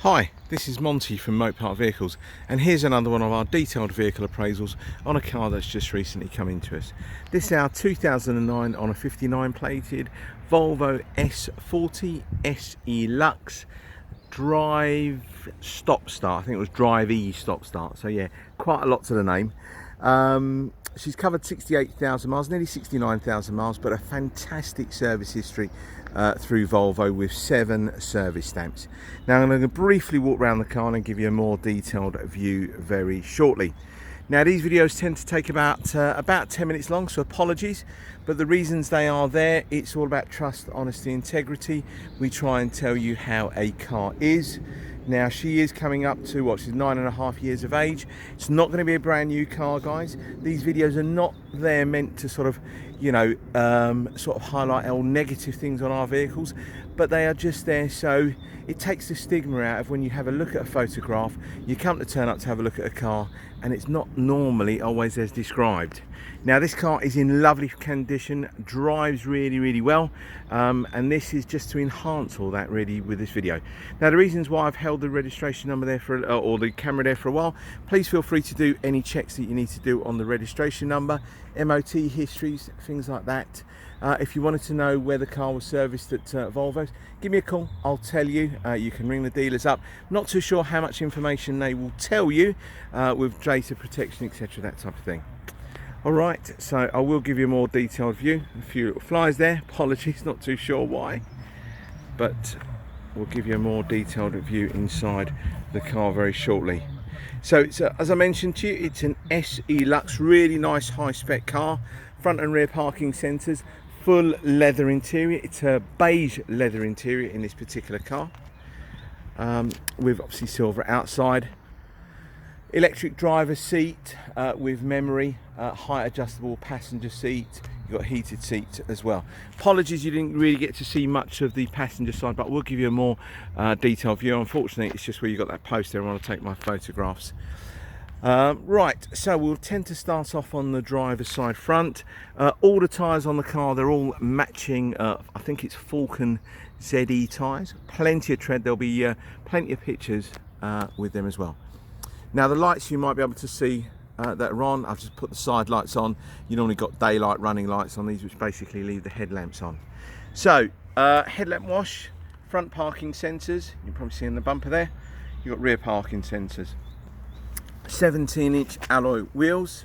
Hi, this is Monty from Mopart Vehicles, and here's another one of our detailed vehicle appraisals on a car that's just recently come into us. This is our 2009 on a 59 plated Volvo S40 SE Lux drive stop start. I think it was drive E stop start, so yeah, quite a lot to the name. She's covered 68,000 miles, nearly 69,000 miles, but a fantastic service history through Volvo with 7 service stamps. Now I'm going to briefly walk around the car and give you a more detailed view very shortly. Now these videos tend to take about 10 minutes long, so apologies, but the reasons they are there, it's all about trust, honesty, integrity. We try and tell you how a car is. Now she is coming up to what, she's 9.5 years of age. It's not going to be a brand new car, guys. These videos are not there meant to sort of, you know, sort of highlight all negative things on our vehicles, but they are just there so it takes the stigma out of when you have a look at a photograph, you come to turn up to have a look at a car, and it's not normally always as described. Now this car is in lovely condition, drives really well, and this is just to enhance all that really with this video. Now the reasons why I've held the registration number there for or the camera there for a while, please feel free to do any checks that you need to do on the registration number, MOT histories, things like that. If you wanted to know where the car was serviced at Volvo's, give me a call, I'll tell you. You can ring the dealers up. Not too sure how much information they will tell you with data protection, etc., that type of thing. Alright, so I will give you a more detailed view. A few little flies there, apologies, not too sure why, but we'll give you a more detailed view inside the car very shortly. So it's as I mentioned to you, it's an SE Lux, really nice high spec car, front and rear parking sensors, full leather interior. It's a beige leather interior in this particular car, with obviously silver outside. Electric driver seat with memory, height adjustable passenger seat. You've got heated seats as well. Apologies you didn't really get to see much of the passenger side, but we'll give you a more detailed view. Unfortunately it's just where you got that post there. I want to take my photographs. Right, so we'll tend to start off on the driver's side front. All the tyres on the car, they're all matching, I think it's Falcon ZE tyres. Plenty of tread, there'll be plenty of pictures with them as well. Now the lights you might be able to see that are on, I've just put the side lights on. You normally got daylight running lights on these, which basically leave the headlamps on. So, headlamp wash, front parking sensors, you can probably see in the bumper there. You've got rear parking sensors. 17-inch alloy wheels,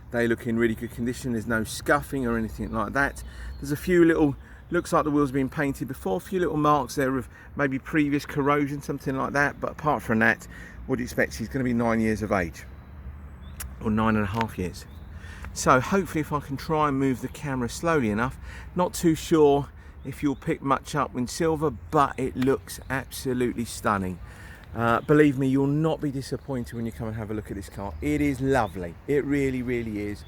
they look in really good condition. There's no scuffing or anything like that. There's a few little, looks like the wheels have been painted before, a few little marks there of maybe previous corrosion, something like that, but apart from that, what do you expect? She's going to be 9 years of age, or 9.5 years. So hopefully if I can try and move the camera slowly enough, not too sure if you'll pick much up in silver, but it looks absolutely stunning. Believe me, you'll not be disappointed when you come and have a look at this car. It is lovely, it really is.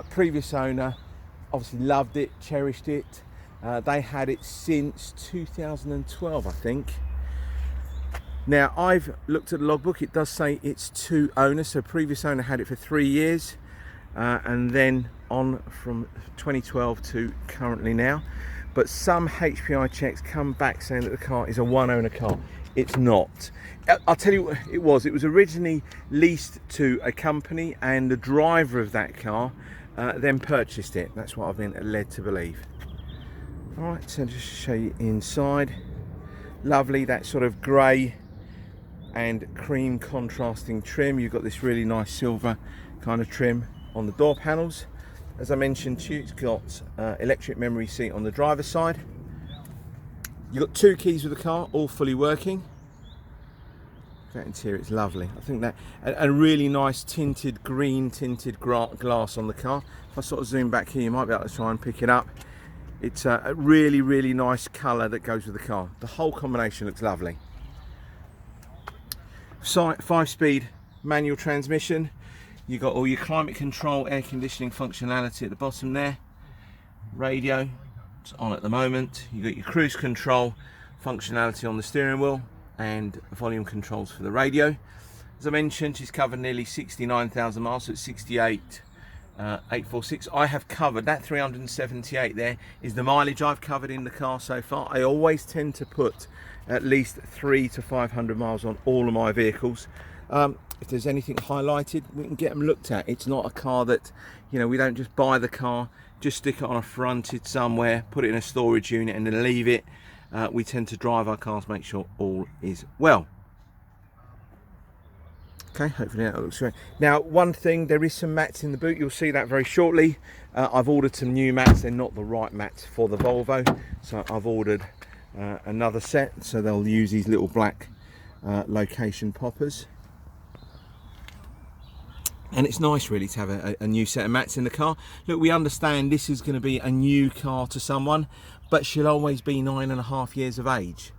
Previous owner obviously loved it, cherished it. They had it since 2012, I think. Now I've looked at the logbook, it does say it's 2 owners, so previous owner had it for 3 years, and then on from 2012 to currently now. But some HPI checks come back saying that the car is a 1 owner car. It's not. I'll tell you what it was. It was originally leased to a company, and the driver of that car then purchased it. That's what I've been led to believe. Alright, so just to show you inside. Lovely, that sort of grey and cream contrasting trim. You've got this really nice silver kind of trim on the door panels. As I mentioned to you, it's got electric memory seat on the driver's side. You've got 2 keys with the car, all fully working. That interior is lovely. I think that a really nice tinted, green tinted glass on the car. If I sort of zoom back here, you might be able to try and pick it up. It's a really nice colour that goes with the car. The whole combination looks lovely. 5-speed manual transmission. You've got all your climate control, air conditioning functionality at the bottom there. Radio, it's on at the moment. You've got your cruise control functionality on the steering wheel and volume controls for the radio. As I mentioned, she's covered nearly 69,000 miles, so it's 68,846. I have covered that 378 there is the mileage I've covered in the car so far. I always tend to put at least 300 to 500 miles on all of my vehicles. If there's anything highlighted, we can get them looked at. It's not a car that, you know, we don't just buy the car, just stick it on a fronted somewhere, put it in a storage unit and then leave it. We tend to drive our cars, make sure all is well. Okay, hopefully that looks great. Now, one thing, there is some mats in the boot. You'll see that very shortly. I've ordered some new mats. They're not the right mats for the Volvo, so I've ordered another set. So they'll use these little black location poppers. And it's nice really to have a new set of mats in the car. Look, we understand this is going to be a new car to someone, but she'll always be 9.5 years of age.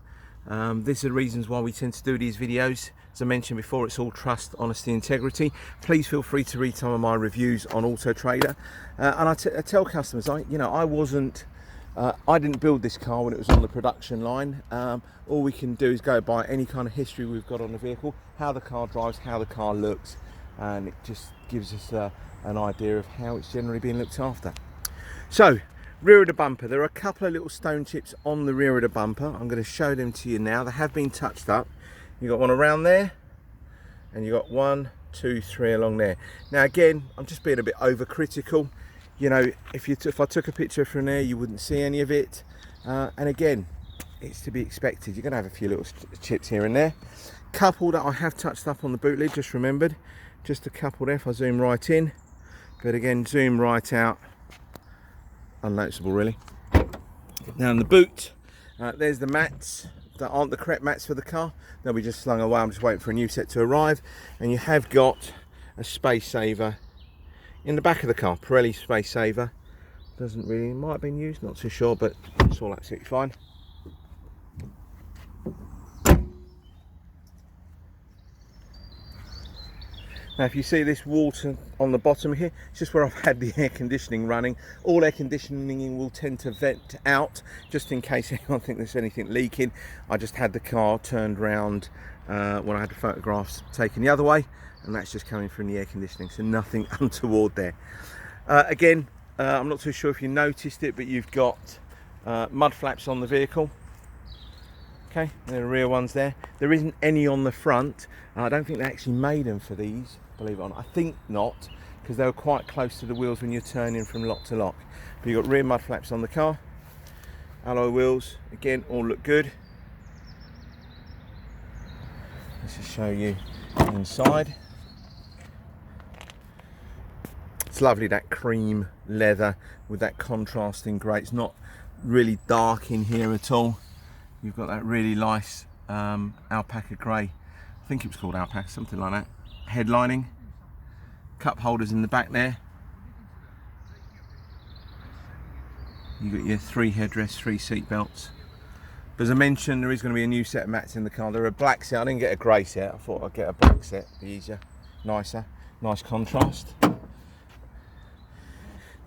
These are the reasons why we tend to do these videos. As I mentioned before, it's all trust, honesty, integrity. Please feel free to read some of my reviews on Auto Trader. And I tell customers, I didn't build this car when it was on the production line. All we can do is go by any kind of history we've got on the vehicle, how the car drives, how the car looks, and it just gives us an idea of how it's generally being looked after. So, rear of the bumper, there are a couple of little stone chips on the rear of the bumper. I'm going to show them to you now. They have been touched up. You've got one around there, and you've got 1, 2, 3 along there. Now again, I'm just being a bit overcritical. You know, if I took a picture from there, you wouldn't see any of it. And again, it's to be expected. You're going to have a few little chips here and there. Couple that I have touched up on the boot lid, just remembered. Just a couple there if I zoom right in. But again, zoom right out. Unnoticeable really. Now in the boot, there's the mats that aren't the correct mats for the car. They'll be just slung away. I'm just waiting for a new set to arrive. And you have got a space saver in the back of the car. Pirelli space saver. Doesn't really, might have been used, not too sure, but it's all absolutely fine. Now if you see this water on the bottom here, it's just where I've had the air conditioning running. All air conditioning will tend to vent out, just in case anyone thinks there's anything leaking. I just had the car turned round when I had the photographs taken the other way, and that's just coming from the air conditioning, so nothing untoward there. Again, I'm not too sure if you noticed it, but you've got mud flaps on the vehicle. Okay, there are rear ones there. There isn't any on the front. I don't think they actually made them for these, believe it or not. I think not, because they were quite close to the wheels when you're turning from lock to lock. But you've got rear mud flaps on the car. Alloy wheels, again, all look good. Let's just show you inside. It's lovely, that cream leather with that contrasting grey. It's not really dark in here at all. You've got that really nice alpaca grey, I think it was called alpaca, something like that. Headlining, cup holders in the back there. You've got your 3 headrests, 3 seat belts. But as I mentioned, there is going to be a new set of mats in the car. There are a black set. I didn't get a grey set. I thought I'd get a black set, be easier, nicer, nice contrast.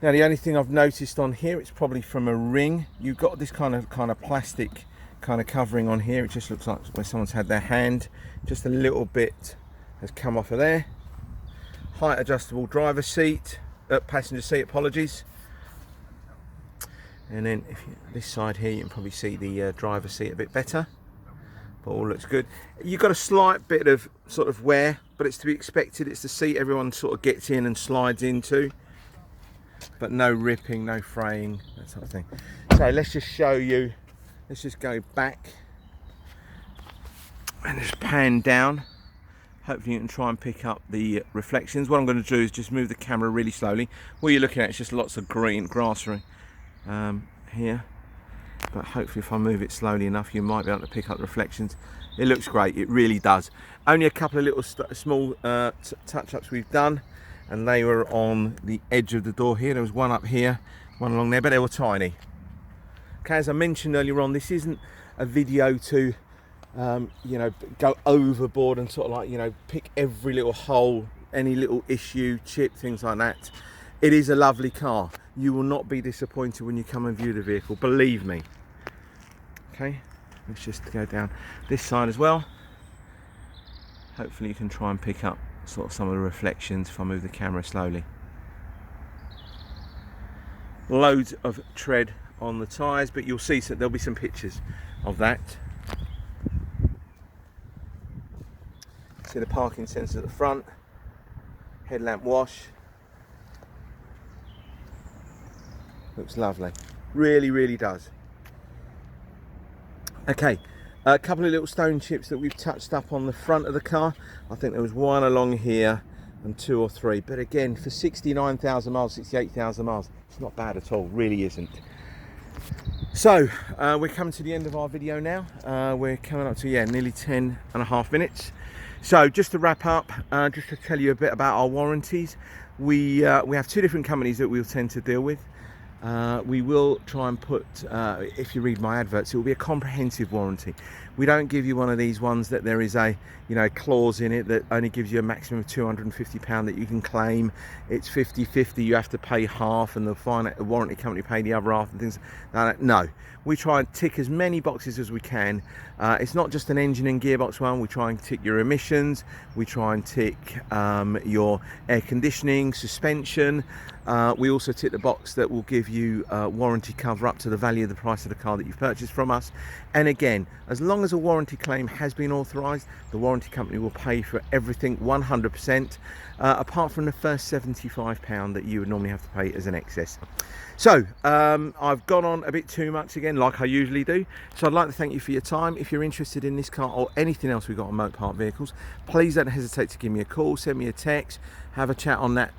Now the only thing I've noticed on here, it's probably from a ring. You've got this kind of plastic kind of covering on here. It just looks like where someone's had their hand. Just a little bit has come off of there. Height adjustable driver seat, passenger seat, apologies. And then if you, this side here, you can probably see the driver seat a bit better. But all looks good. You've got a slight bit of sort of wear, but it's to be expected. It's the seat everyone sort of gets in and slides into. But no ripping, no fraying, that sort of thing. So let's just show you. Let's just go back and just pan down. Hopefully you can try and pick up the reflections. What I'm going to do is just move the camera really slowly. What you're looking at is just lots of green grass here. But hopefully if I move it slowly enough, you might be able to pick up the reflections. It looks great, it really does. Only a couple of little small touch-ups we've done, and they were on the edge of the door here. There was one up here, one along there, but they were tiny. Okay, as I mentioned earlier on, this isn't a video to you know, go overboard and sort of like, you know, pick every little hole, any little issue, chip, things like that. It is a lovely car. You will not be disappointed when you come and view the vehicle, believe me. Okay, let's just go down this side as well. Hopefully you can try and pick up sort of some of the reflections if I move the camera slowly. Loads of tread on the tyres, but you'll see there'll be some pictures of that. See the parking sensors at the front, headlamp wash. Looks lovely, really does. Okay, a couple of little stone chips that we've touched up on the front of the car. I think there was one along here and 2 or 3, but again, for 69,000 miles, 68,000 miles, it's not bad at all, really isn't. So we're coming to the end of our video now. We're coming up to nearly 10.5 minutes. So just to wrap up, just to tell you a bit about our warranties, we have 2 different companies that we'll tend to deal with. We will try and put, if you read my adverts, it will be a comprehensive warranty. We don't give you one of these ones that there is a clause in it that only gives you a maximum of £250 that you can claim. It's 50-50, you have to pay half and the warranty company pay the other half and things. No, we try and tick as many boxes as we can. It's not just an engine and gearbox one. We try and tick your emissions, we try and tick your air conditioning, suspension. We also tick the box that will give you warranty cover up to the value of the price of the car that you've purchased from us. And again, as long as a warranty claim has been authorised, the warranty company will pay for everything 100%, apart from the first £75 that you would normally have to pay as an excess. So I've gone on a bit too much again, like I usually do. So I'd like to thank you for your time. If you're interested in this car or anything else we've got on Motorpark Vehicles, please don't hesitate to give me a call, send me a text, have a chat on that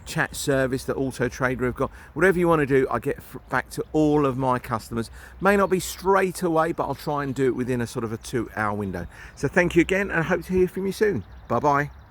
chat service that Auto Trader have got. Whatever you want to do, I get back to all of my customers. May not be straight away, but I'll try and do it within a sort of a 2-hour window. So thank you again, and I hope to hear from you soon. Bye bye.